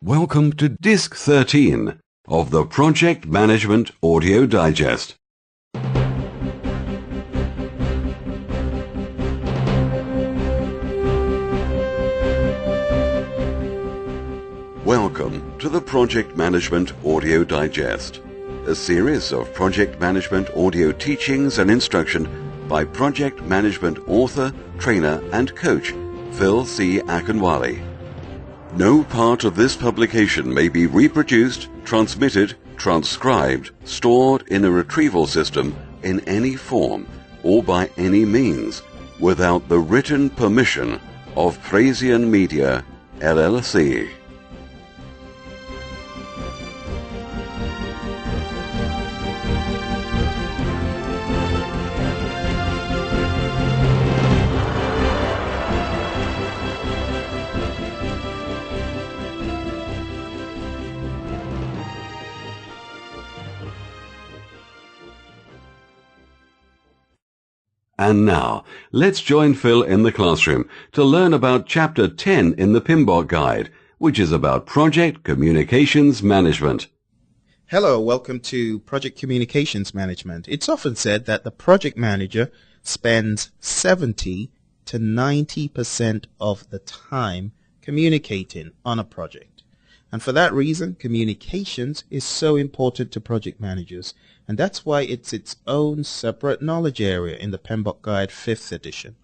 Welcome to Disc 13 of the Project Management Audio Digest. Welcome to the Project Management Audio Digest, a series of project management audio teachings and instruction by project management author, trainer and coach Phil C. AKINWALE. No part of this publication may be reproduced, transmitted, transcribed, stored in a retrieval system in any form or by any means without the written permission of Praizion Media, LLC. And now, let's join Phil in the classroom to learn about Chapter 10 in the PMBOK Guide, which is about Project Communications Management. Hello, welcome to Project Communications Management. It's often said that the project manager spends 70 to 90% of the time communicating on a project. And for that reason, communications is so important to project managers. And that's why it's its own separate knowledge area in the PMBOK Guide 5th edition.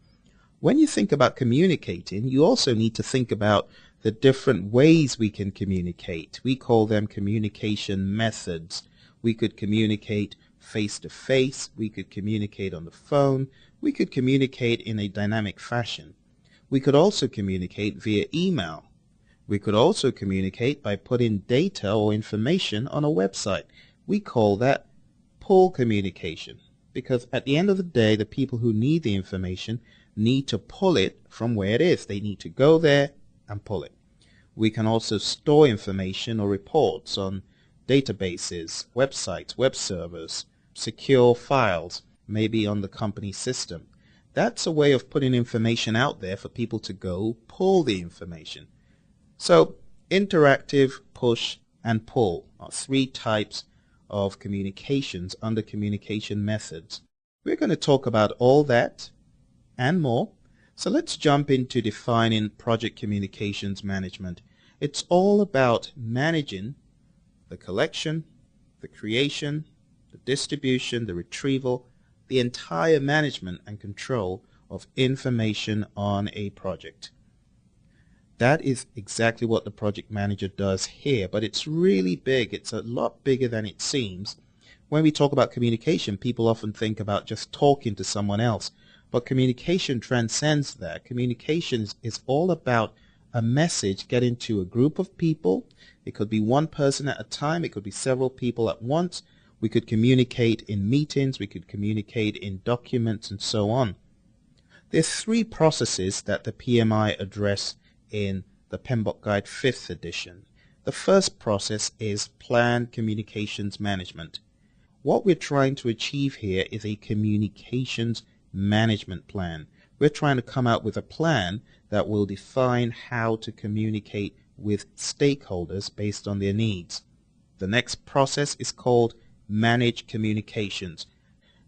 When you think about communicating, you also need to think about the different ways we can communicate. We call them communication methods. We could communicate face-to-face. We could communicate on the phone. We could communicate in a dynamic fashion. We could also communicate via email. We could also communicate by putting data or information on a website. We call that pull communication, because at the end of the day, the people who need the information need to pull it from where it is. They need to go there and pull it. We can also store information or reports on databases, websites, web servers, secure files, maybe on the company system. That's a way of putting information out there for people to go pull the information. So interactive, push, and pull are three types of communications under communication methods. We're going to talk about all that and more. So let's jump into defining project communications management. It's all about managing the collection, the creation, the distribution, the retrieval, the entire management and control of information on a project. That is exactly what the project manager does here, but it's really big. It's a lot bigger than it seems. When we talk about communication, people often think about just talking to someone else, but communication transcends that. Communication is all about a message getting to a group of people. It could be one person at a time. It could be several people at once. We could communicate in meetings. We could communicate in documents and so on. There's three processes that the PMI address in the PMBOK Guide 5th edition. The first process is planned communications management. What we're trying to achieve here is a communications management plan. We're trying to come out with a plan that will define how to communicate with stakeholders based on their needs. The next process is called managed communications.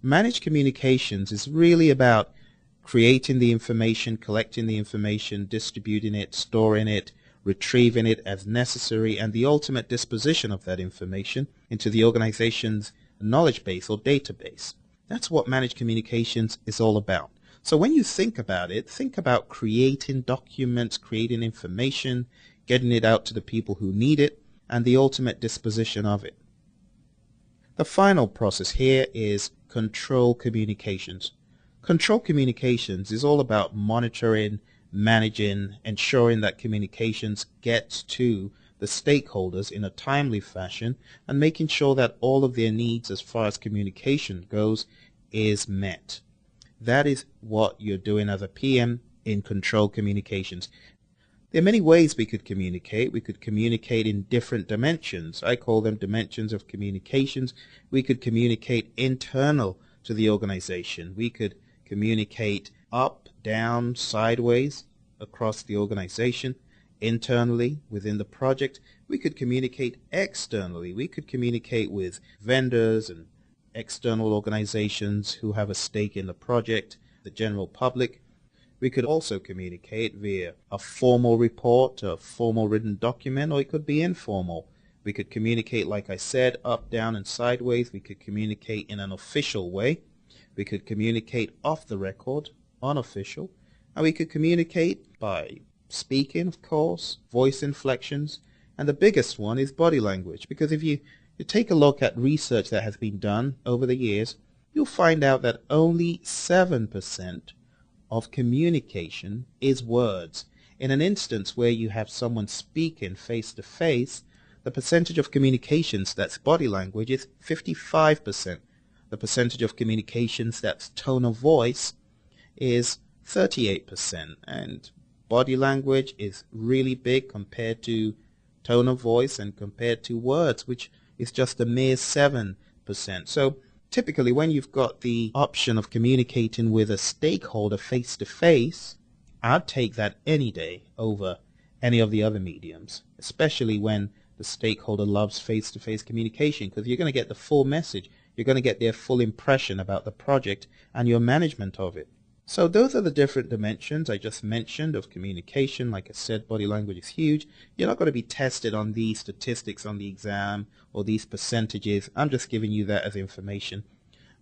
Managed communications is really about creating the information, collecting the information, distributing it, storing it, retrieving it as necessary, and the ultimate disposition of that information into the organization's knowledge base or database. That's what managed communications is all about. So when you think about it, think about creating documents, creating information, getting it out to the people who need it, and the ultimate disposition of it. The final process here is control communications. Control communications is all about monitoring, managing, ensuring that communications gets to the stakeholders in a timely fashion and making sure that all of their needs as far as communication goes is met. That is what you're doing as a PM in control communications. There are many ways we could communicate. We could communicate in different dimensions. I call them dimensions of communications. We could communicate internal to the organization. We could communicate up, down, sideways across the organization. internally within the project. We could communicate externally. We could communicate with vendors and external organizations who have a stake in the project, the general public. We could also communicate via a formal report, a formal written document, or it could be informal. We could communicate, like I said, up, down, and sideways. We could communicate in an official way. We could communicate off the record, unofficial. And we could communicate by speaking, of course, voice inflections. And the biggest one is body language, because if you take a look at research that has been done over the years, you'll find out that only 7% of communication is words. In an instance where you have someone speaking face to face, the percentage of communications that's body language is 55%. The percentage of communications that's tone of voice is 38%. And body language is really big compared to tone of voice and compared to words, which is just a mere 7%. So typically when you've got the option of communicating with a stakeholder face to face, I'd take that any day over any of the other mediums, especially when the stakeholder loves face-to-face communication, because you're going to get the full message. You're going to get their full impression about the project and your management of it. So those are the different dimensions I just mentioned of communication. Like I said, body language is huge. You're not going to be tested on these statistics on the exam or these percentages. I'm just giving you that as information.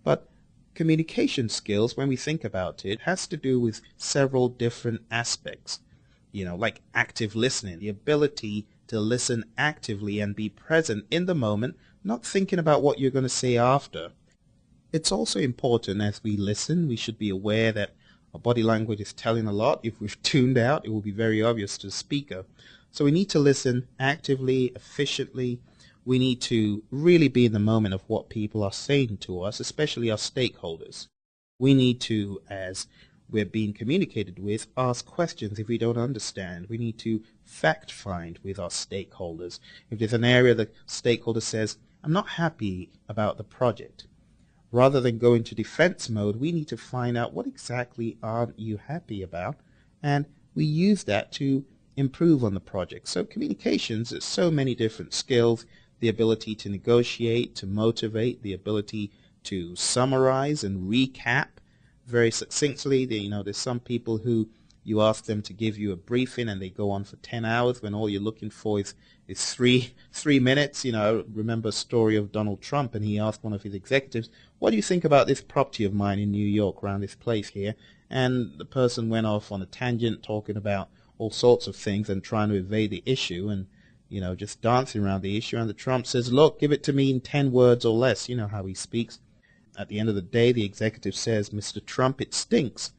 But communication skills, when we think about it, has to do with several different aspects. Like active listening, the ability to listen actively and be present in the moment, not thinking about what you're going to say after. It's also important as we listen, we should be aware that our body language is telling a lot. If we've tuned out, it will be very obvious to the speaker. So we need to listen actively, efficiently. We need to really be in the moment of what people are saying to us, especially our stakeholders. We need to, as we're being communicated with, ask questions if we don't understand. We need to fact find with our stakeholders. If there's an area the stakeholder says, I'm not happy about the project, rather than go into defense mode, we need to find out what exactly aren't you happy about, and we use that to improve on the project. So communications is so many different skills, the ability to negotiate, to motivate, the ability to summarize and recap very succinctly. There's some people who you ask them to give you a briefing and they go on for 10 hours when all you're looking for is three minutes. I remember a story of Donald Trump, and he asked one of his executives, what do you think about this property of mine in New York, around this place here? And the person went off on a tangent talking about all sorts of things and trying to evade the issue and, just dancing around the issue. And the Trump says, look, give it to me in 10 words or less. You know how he speaks. At the end of the day, the executive says, Mr. Trump, it stinks.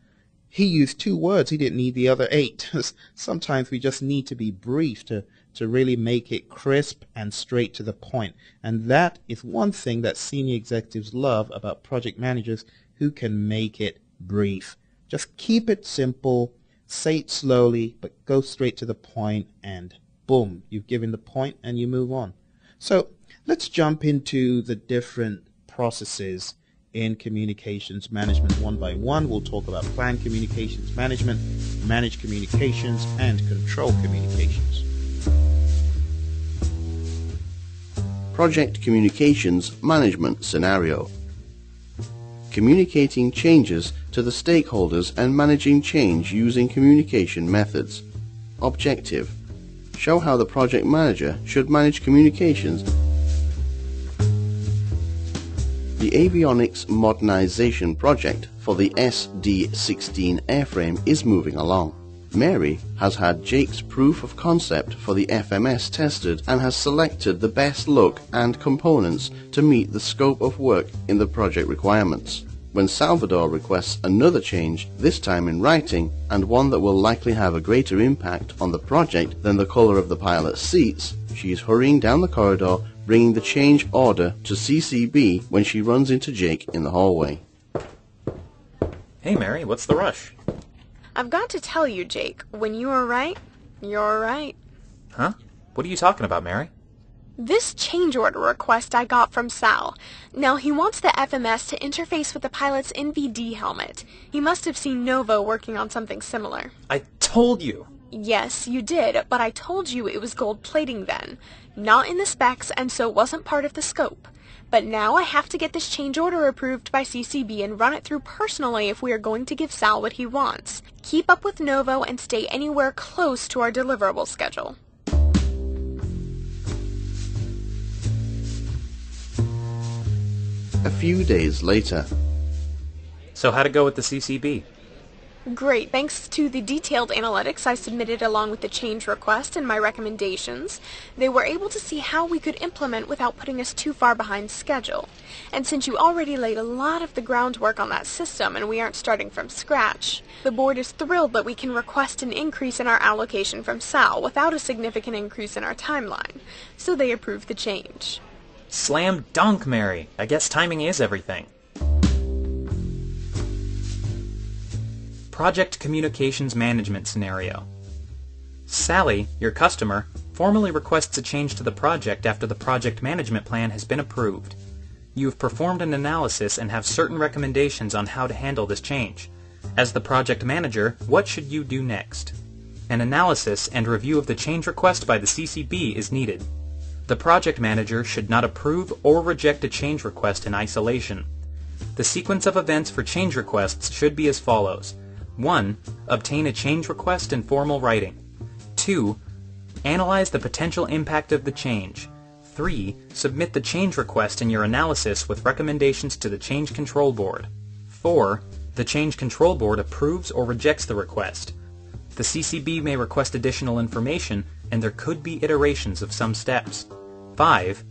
He used 2 words. He didn't need the other 8. Sometimes we just need to be brief to really make it crisp and straight to the point. And that is one thing that senior executives love about project managers who can make it brief. Just keep it simple, say it slowly, but go straight to the point, and boom, you've given the point and you move on. So let's jump into the different processes in communications management one by one. We'll talk about planned communications management, managed communications, and control communications. Project communications management scenario. Communicating changes to the stakeholders and managing change using communication methods. Objective: show how the project manager should manage communications. The avionics modernization project for the SD-16 airframe is moving along. Mary has had Jake's proof of concept for the FMS tested and has selected the best look and components to meet the scope of work in the project requirements. When Salvador requests another change, this time in writing, and one that will likely have a greater impact on the project than the color of the pilot's seats, she is hurrying down the corridor, bringing the change order to CCB when she runs into Jake in the hallway. Hey Mary, what's the rush? I've got to tell you, Jake, when you are right, you're right. Huh? What are you talking about, Mary? This change order request I got from Sal. Now, he wants the FMS to interface with the pilot's NVD helmet. He must have seen Novo working on something similar. I told you! Yes, you did, but I told you it was gold plating then. Not in the specs, and so wasn't part of the scope. But now I have to get this change order approved by CCB and run it through personally if we are going to give Sal what he wants. Keep up with Novo and stay anywhere close to our deliverable schedule. A few days later. So how'd it go with the CCB? Great. Thanks to the detailed analytics I submitted along with the change request and my recommendations, they were able to see how we could implement without putting us too far behind schedule. And since you already laid a lot of the groundwork on that system and we aren't starting from scratch, the board is thrilled that we can request an increase in our allocation from Sal without a significant increase in our timeline. So they approved the change. Slam dunk, Mary! I guess timing is everything. Project Communications Management Scenario. Sally, your customer, formally requests a change to the project after the project management plan has been approved. You have performed an analysis and have certain recommendations on how to handle this change. As the project manager, what should you do next? An analysis and review of the change request by the CCB is needed. The project manager should not approve or reject a change request in isolation. The sequence of events for change requests should be as follows. 1. Obtain a change request in formal writing. 2. Analyze the potential impact of the change. 3. Submit the change request in your analysis with recommendations to the Change Control Board. 4. The Change Control Board approves or rejects the request. The CCB may request additional information, and there could be iterations of some steps. 5.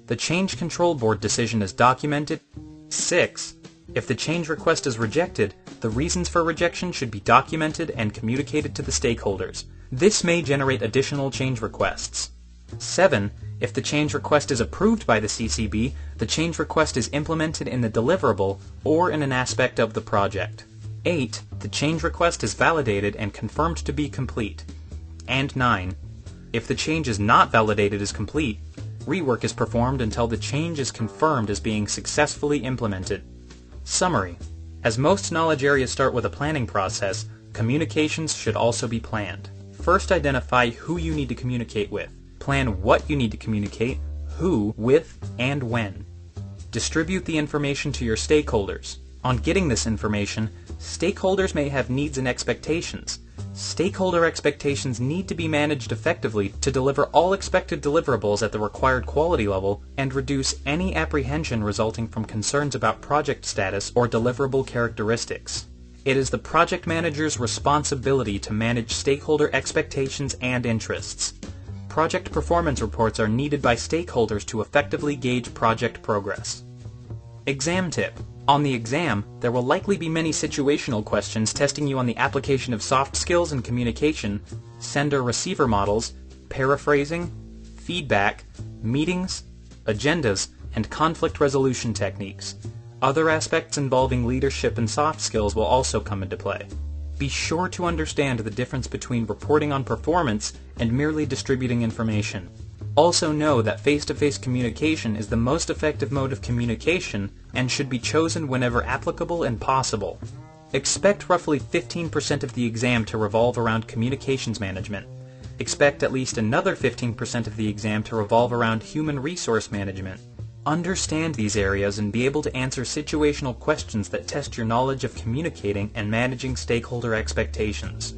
The Change Control Board decision is documented. 6. If the change request is rejected, the reasons for rejection should be documented and communicated to the stakeholders. This may generate additional change requests. 7. If the change request is approved by the CCB, the change request is implemented in the deliverable or in an aspect of the project. 8. The change request is validated and confirmed to be complete. And 9. If the change is not validated as complete, rework is performed until the change is confirmed as being successfully implemented. Summary. As most knowledge areas start with a planning process, communications should also be planned. First, identify who you need to communicate with. Plan what you need to communicate, who, with, and when. Distribute the information to your stakeholders. On getting this information, stakeholders may have needs and expectations. Stakeholder expectations need to be managed effectively to deliver all expected deliverables at the required quality level and reduce any apprehension resulting from concerns about project status or deliverable characteristics. It is the project manager's responsibility to manage stakeholder expectations and interests. Project performance reports are needed by stakeholders to effectively gauge project progress. Exam tip. On the exam, there will likely be many situational questions testing you on the application of soft skills and communication, sender-receiver models, paraphrasing, feedback, meetings, agendas, and conflict resolution techniques. Other aspects involving leadership and soft skills will also come into play. Be sure to understand the difference between reporting on performance and merely distributing information. Also know that face-to-face communication is the most effective mode of communication and should be chosen whenever applicable and possible. Expect roughly 15% of the exam to revolve around communications management. Expect at least another 15% of the exam to revolve around human resource management. Understand these areas and be able to answer situational questions that test your knowledge of communicating and managing stakeholder expectations.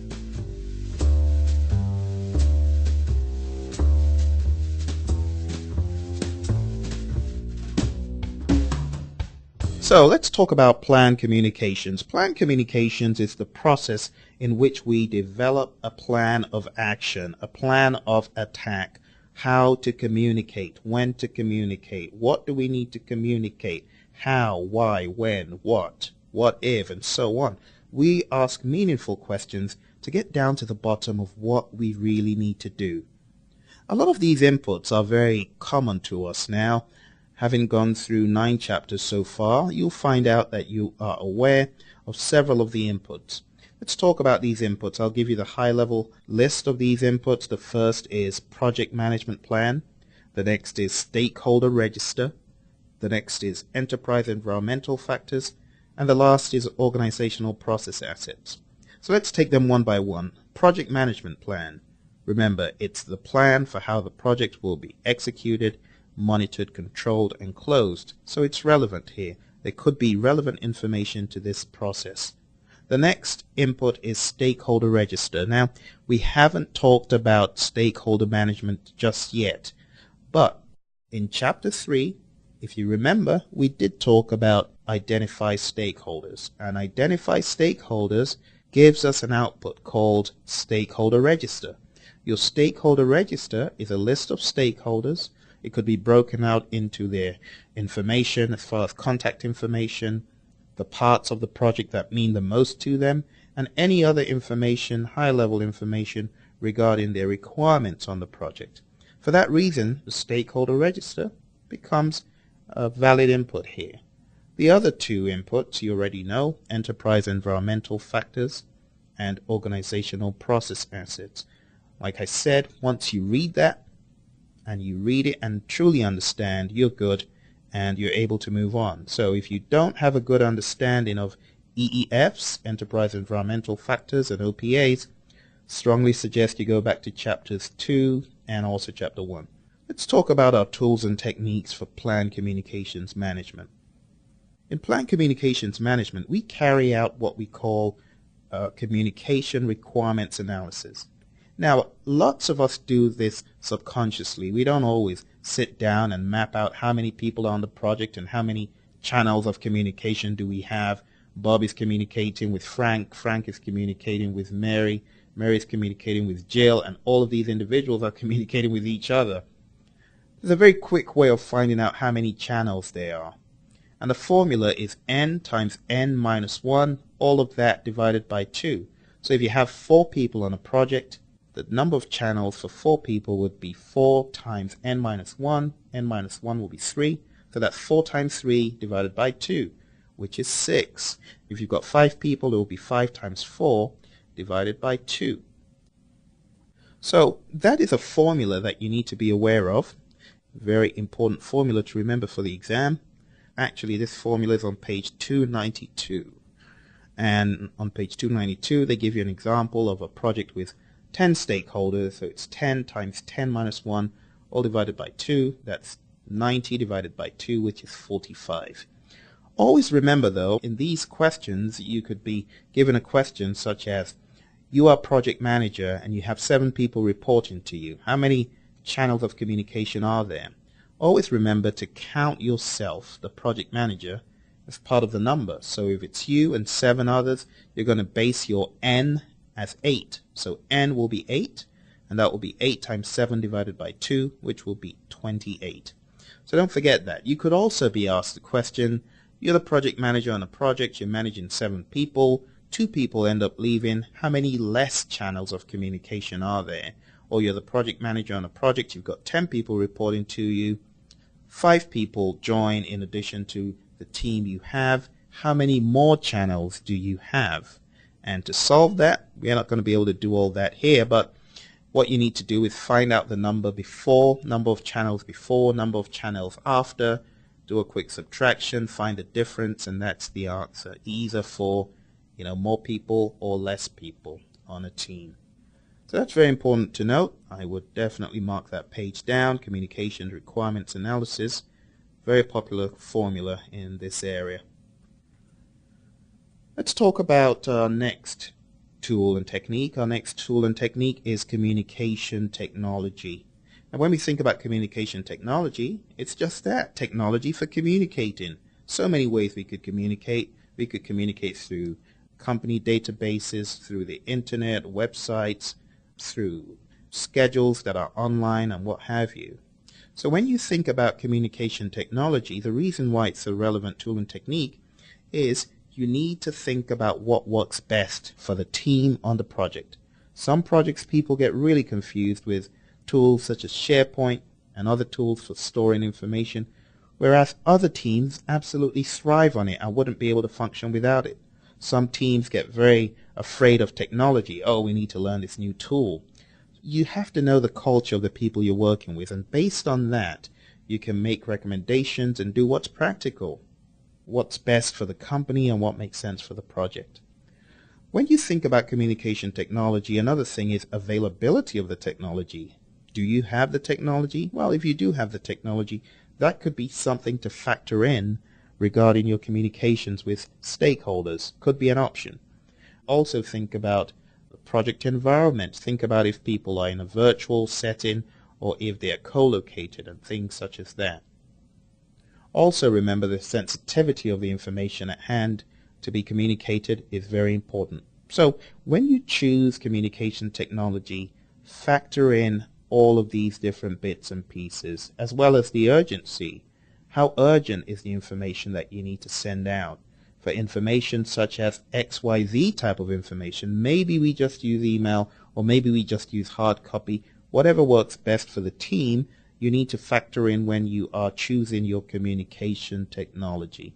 So let's talk about planned communications. Planned communications is the process in which we develop a plan of action, a plan of attack, how to communicate, when to communicate, what do we need to communicate, how, why, when, what if, and so on. We ask meaningful questions to get down to the bottom of what we really need to do. A lot of these inputs are very common to us now. Having gone through 9 chapters so far, you'll find out that you are aware of several of the inputs. Let's talk about these inputs. I'll give you the high-level list of these inputs. The first is project management plan. The next is stakeholder register. The next is enterprise environmental factors. And the last is organizational process assets. So let's take them one by one. project management plan. Remember, it's the plan for how the project will be executed, monitored, controlled, and closed. So it's relevant here. There could be relevant information to this process. The next input is stakeholder register. Now, we haven't talked about stakeholder management just yet, but in Chapter 3, if you remember, we did talk about identify stakeholders. And identify stakeholders gives us an output called stakeholder register. Your stakeholder register is a list of stakeholders. It could be broken out into their information as far as contact information, the parts of the project that mean the most to them, and any other information, high-level information regarding their requirements on the project. For that reason, the stakeholder register becomes a valid input here. The other two inputs you already know, enterprise environmental factors and organizational process assets. Like I said, once you read that, and you read it and truly understand, you're good and you're able to move on. So if you don't have a good understanding of EEFs, enterprise environmental factors, and OPAs, strongly suggest you go back to chapters 2 and also chapter 1. Let's talk about our tools and techniques for planned communications management. In planned communications management, we carry out what we call communication requirements analysis. Now, lots of us do this subconsciously. We don't always sit down and map out how many people are on the project and how many channels of communication do we have. Bob is communicating with Frank, Frank is communicating with Mary, Mary is communicating with Jill, and all of these individuals are communicating with each other. There's a very quick way of finding out how many channels there are. And the formula is n times n minus 1, all of that divided by 2. So if you have 4 people on a project, the number of channels for 4 people would be 4 times n minus 1. N minus 1 will be 3. So that's 4 times 3 divided by 2, which is 6. If you've got 5 people, it will be 5 times 4 divided by 2. So that is a formula that you need to be aware of. Very important formula to remember for the exam. Actually, this formula is on page 292. And on page 292, they give you an example of a project with 10 stakeholders. So it's 10 times 10 minus 1, all divided by 2. That's 90 divided by 2, which is 45. Always remember, though, in these questions, you could be given a question such as, you are project manager and you have 7 people reporting to you. How many channels of communication are there? Always remember to count yourself, the project manager, as part of the number. So if it's you and 7 others, you're going to base your n as 8. So n will be 8, and that will be 8 times 7 divided by 2, which will be 28. So don't forget that. You could also be asked the question, you're the project manager on a project, you're managing 7 people, 2 people end up leaving, how many less channels of communication are there? Or you're the project manager on a project, you've got 10 people reporting to you, 5 people join in addition to the team you have, how many more channels do you have? And to solve that, we're not going to be able to do all that here, but what you need to do is find out the number before, number of channels before, number of channels after, do a quick subtraction, find the difference, and that's the answer, either for more people or less people on a team. So that's very important to note. I would definitely mark that page down, communication requirements analysis, very popular formula in this area. Let's talk about our next tool and technique. Our next tool and technique is communication technology. Now when we think about communication technology, it's just that, technology for communicating. So many ways we could communicate. We could communicate through company databases, through the internet, websites, through schedules that are online and what have you. So when you think about communication technology, the reason why it's a relevant tool and technique is you need to think about what works best for the team on the project. Some projects people get really confused with tools such as SharePoint and other tools for storing information, whereas other teams absolutely thrive on it and wouldn't be able to function without it. Some teams get very afraid of technology. Oh, we need to learn this new tool. You have to know the culture of the people you're working with, and based on that, you can make recommendations and do what's practical, what's best for the company, and what makes sense for the project. When you think about communication technology, another thing is availability of the technology. Do you have the technology? Well, if you do have the technology, that could be something to factor in regarding your communications with stakeholders. Could be an option. Also think about the project environment. Think about if people are in a virtual setting or if they are co-located and things such as that. Also remember the sensitivity of the information at hand to be communicated is very important. So when you choose communication technology, factor in all of these different bits and pieces, as well as the urgency. How urgent is the information that you need to send out? For information such as XYZ type of information, maybe we just use email, or maybe we just use hard copy. Whatever works best for the team, you need to factor in when you are choosing your communication technology.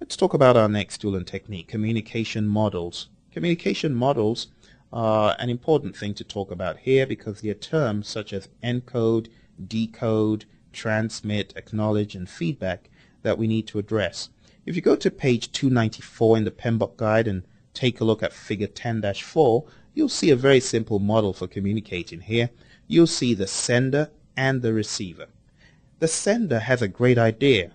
Let's talk about our next tool and technique, communication models. Communication models are an important thing to talk about here because there are terms such as encode, decode, transmit, acknowledge, and feedback that we need to address. If you go to page 294 in the PMBOK guide and take a look at figure 10-4, you'll see a very simple model for communicating here. You'll see the sender and the receiver. The sender has a great idea,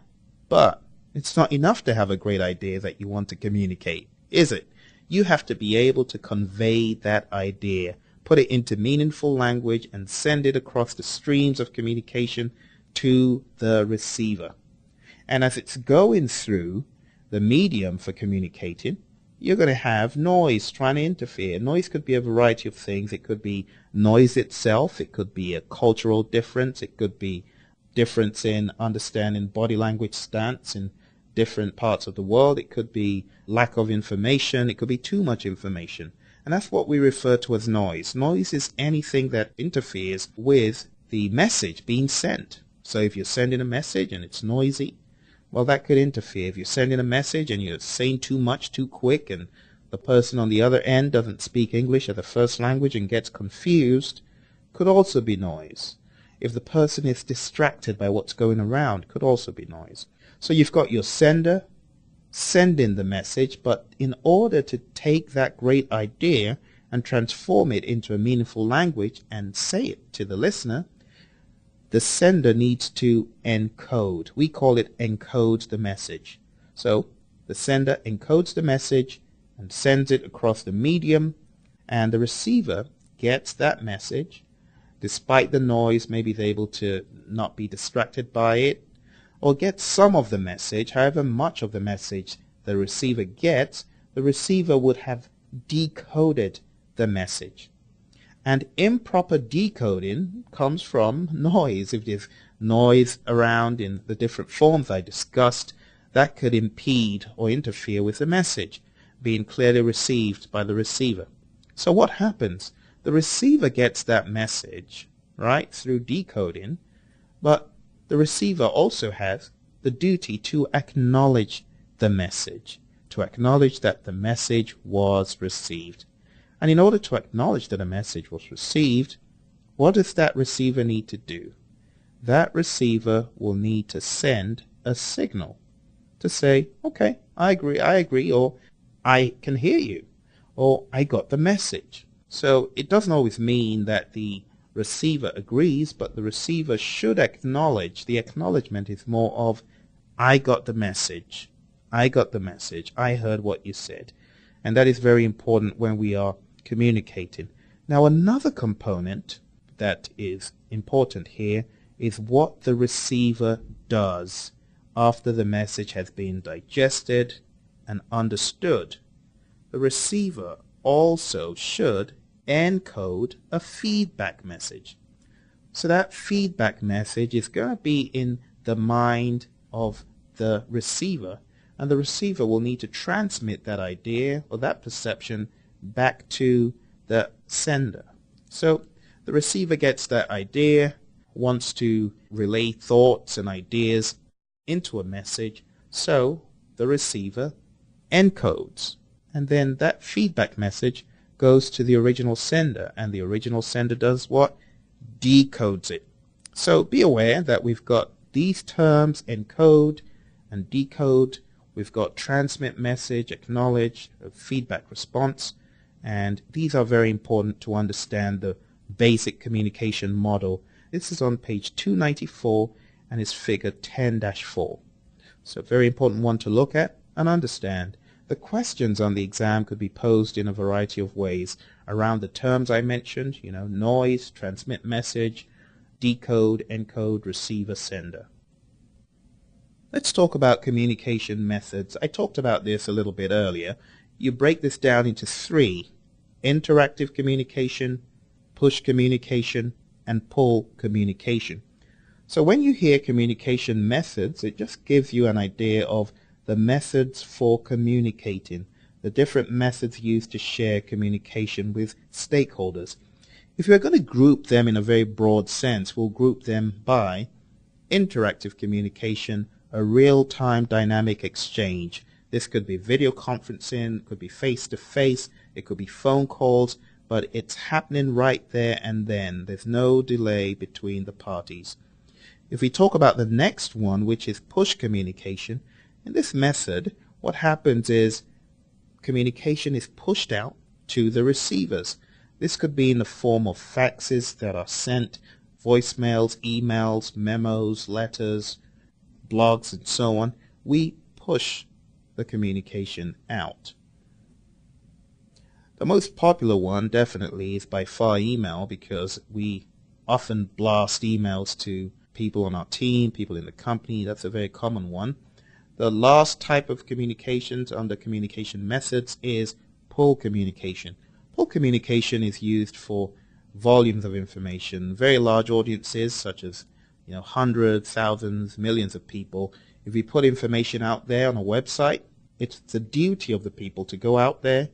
but it's not enough to have a great idea that you want to communicate, is it? You have to be able to convey that idea, put it into meaningful language, and send it across the streams of communication to the receiver. And as it's going through the medium for communicating, you're going to have noise trying to interfere. Noise could be a variety of things. It could be noise itself. It could be a cultural difference. It could be difference in understanding body language stance in different parts of the world. It could be lack of information. It could be too much information. And that's what we refer to as noise. Noise is anything that interferes with the message being sent. So if you're sending a message and it's noisy, well, that could interfere. If you're sending a message and you're saying too much too quick and the person on the other end doesn't speak English as a first language and gets confused, could also be noise. If the person is distracted by what's going around, could also be noise. So you've got your sender sending the message, but in order to take that great idea and transform it into a meaningful language and say it to the listener, the sender needs to encode. We call it encode the message. So the sender encodes the message and sends it across the medium, and the receiver gets that message. Despite the noise, maybe they're able to not be distracted by it, or get some of the message. However much of the message the receiver gets, the receiver would have decoded the message. And improper decoding comes from noise. If there's noise around in the different forms I discussed, that could impede or interfere with the message being clearly received by the receiver. So what happens? The receiver gets that message, right, through decoding, but the receiver also has the duty to acknowledge the message, to acknowledge that the message was received. And in order to acknowledge that a message was received, what does that receiver need to do? That receiver will need to send a signal to say, okay, I agree, or I can hear you, or I got the message. So it doesn't always mean that the receiver agrees, but the receiver should acknowledge. The acknowledgement is more of, I got the message, I heard what you said. And that is very important when we are communicating. Now another component that is important here is what the receiver does after the message has been digested and understood. The receiver also should encode a feedback message. So that feedback message is going to be in the mind of the receiver, and the receiver will need to transmit that idea or that perception back to the sender. So the receiver gets that idea, wants to relay thoughts and ideas into a message, so the receiver encodes. And then that feedback message goes to the original sender, and the original sender does what? Decodes it. So be aware that we've got these terms, encode and decode, We've got transmit message, acknowledge, feedback response, and these are very important to understand the basic communication model. This is on page 294 and is figure 10-4. So a very important one to look at and understand. The questions on the exam could be posed in a variety of ways around the terms I mentioned, noise, transmit message, decode, encode, receiver, sender. Let's talk about communication methods. I talked about this a little bit earlier. You break this down into three: interactive communication, push communication, and pull communication. So when you hear communication methods, it just gives you an idea of the methods for communicating, the different methods used to share communication with stakeholders. If we're going to group them in a very broad sense, we'll group them by interactive communication, a real-time dynamic exchange. This could be video conferencing, could be face-to-face, it could be phone calls, but it's happening right there and then. There's no delay between the parties. If we talk about the next one, which is push communication, in this method, what happens is communication is pushed out to the receivers. This could be in the form of faxes that are sent, voicemails, emails, memos, letters, blogs, and so on. We push the communication out. The most popular one definitely is by far email, because we often blast emails to people on our team, people in the company. That's a very common one. The last type of communications under communication methods is pull communication. Pull communication is used for volumes of information, very large audiences such as hundreds, thousands, millions of people. If we put information out there on a website, it's the duty of the people to go out there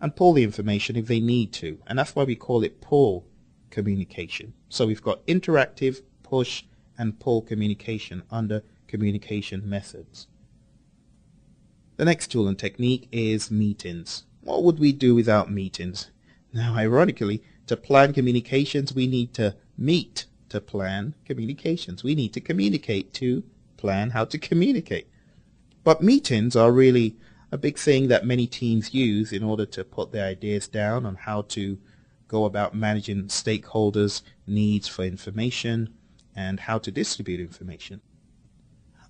and pull the information if they need to, and that's why we call it pull communication. So we've got interactive, push, and pull communication under communication methods. The next tool and technique is meetings. What would we do without meetings? Now, ironically, to plan communications, we need to meet to plan communications. We need to communicate to plan how to communicate. But meetings are really a big thing that many teams use in order to put their ideas down on how to go about managing stakeholders' needs for information and how to distribute information.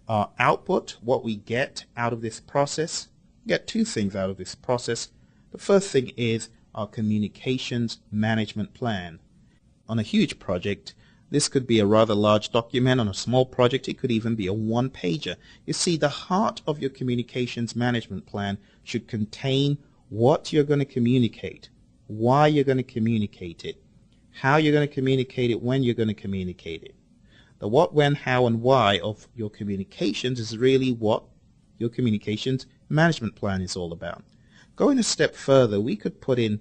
Our output, what we get out of this process, we get two things out of this process. The first thing is our communications management plan. On a huge project, this could be a rather large document. On a small project, it could even be a one-pager. You see, the heart of your communications management plan should contain what you're going to communicate, why you're going to communicate it, how you're going to communicate it, when you're going to communicate it. The what, when, how, and why of your communications is really what your communications management plan is all about. Going a step further, we could put in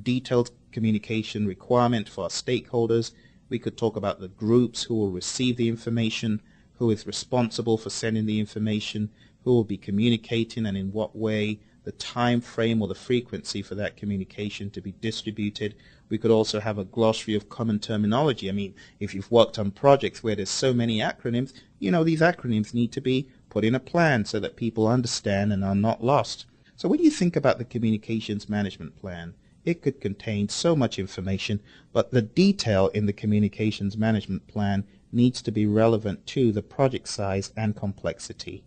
detailed communication requirement for our stakeholders. We could talk about the groups who will receive the information, who is responsible for sending the information, who will be communicating, and in what way, the time frame or the frequency for that communication to be distributed. We could also have a glossary of common terminology. I mean, if you've worked on projects where there's so many acronyms, these acronyms need to be put in a plan so that people understand and are not lost. So when you think about the communications management plan, it could contain so much information, but the detail in the communications management plan needs to be relevant to the project size and complexity.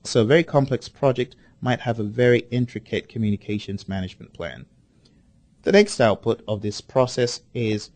So a very complex project might have a very intricate communications management plan. The next output of this process is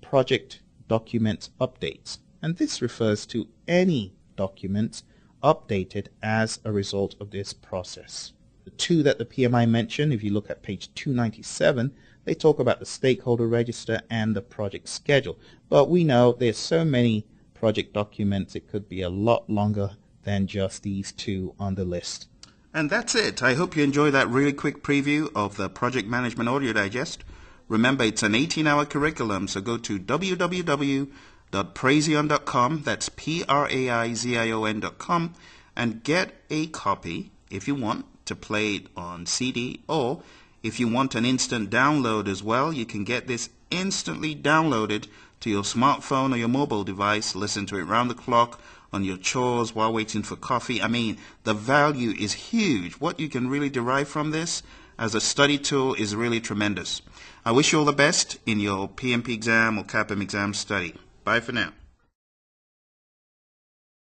project documents updates, and this refers to any documents updated as a result of this process. The two that the PMI mentioned, if you look at page 297, they talk about the stakeholder register and the project schedule. But we know there's so many project documents, it could be a lot longer than just these two on the list. And that's it. I hope you enjoyed that really quick preview of the Project Management Audio Digest. Remember, it's an 18-hour curriculum, so go to www.praizion.com, that's Praizion.com, and get a copy if you want to play it on CD, or if you want an instant download as well, you can get this instantly downloaded to your smartphone or your mobile device, listen to it round the clock, on your chores, while waiting for coffee. I mean, the value is huge. What you can really derive from this as a study tool is really tremendous. I wish you all the best in your PMP exam or CAPM exam study. Bye for now.